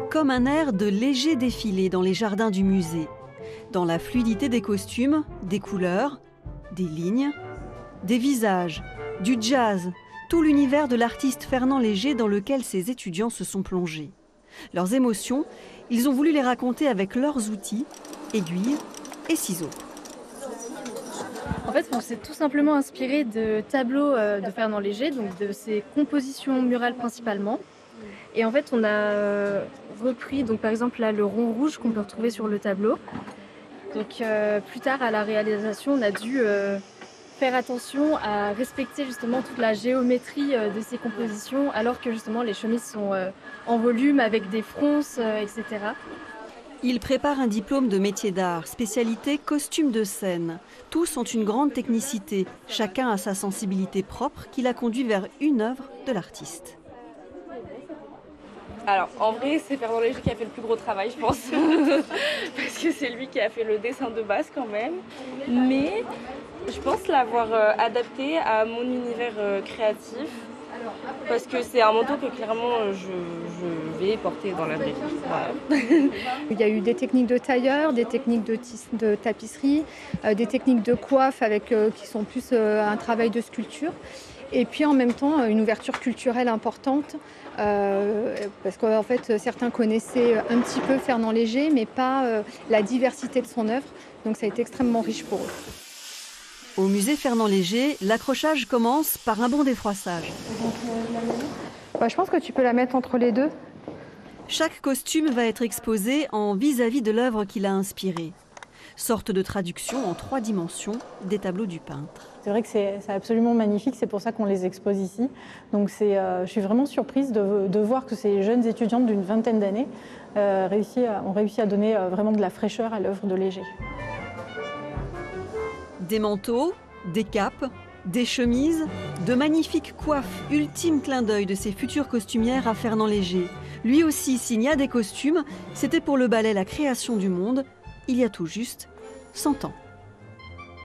Comme un air de léger défilé dans les jardins du musée, dans la fluidité des costumes, des couleurs, des lignes, des visages, du jazz, tout l'univers de l'artiste Fernand Léger dans lequel ses étudiants se sont plongés. Leurs émotions, ils ont voulu les raconter avec leurs outils, aiguilles et ciseaux. En fait, on s'est tout simplement inspiré de tableaux de Fernand Léger, donc de ses compositions murales principalement. Et en fait, on a repris, donc par exemple là, le rond rouge qu'on peut retrouver sur le tableau. Donc plus tard à la réalisation, on a dû faire attention à respecter justement toute la géométrie de ces compositions, alors que justement les chemises sont en volume avec des fronces, etc. Ils préparent un diplôme de métier d'art, spécialité costume de scène. Tous ont une grande technicité, chacun a sa sensibilité propre qui l'a conduit vers une œuvre de l'artiste. Alors, en vrai, c'est Fernand Léger qui a fait le plus gros travail, je pense. Parce que c'est lui qui a fait le dessin de base quand même. Mais je pense l'avoir adapté à mon univers créatif. Parce que c'est un manteau que clairement je vais porter dans la vraie vie. Voilà. Il y a eu des techniques de tailleur, des techniques de tapisserie, des techniques de coiffe qui sont plus un travail de sculpture. Et puis en même temps, une ouverture culturelle importante, parce qu'en fait, certains connaissaient un petit peu Fernand Léger, mais pas la diversité de son œuvre. Donc ça a été extrêmement riche pour eux. Au musée Fernand Léger, l'accrochage commence par un bon défroissage. Je pense que tu peux la mettre entre les deux. Chaque costume va être exposé en vis-à-vis de l'œuvre qui l'a inspiré. Sorte de traduction en 3 dimensions des tableaux du peintre. C'est vrai que c'est absolument magnifique, c'est pour ça qu'on les expose ici. Donc je suis vraiment surprise de voir que ces jeunes étudiantes d'une vingtaine d'années ont réussi à donner vraiment de la fraîcheur à l'œuvre de Léger. Des manteaux, des capes, des chemises, de magnifiques coiffes, ultime clin d'œil de ces futures costumières à Fernand Léger. Lui aussi signa des costumes, c'était pour le ballet La création du monde, il y a tout juste 100 ans.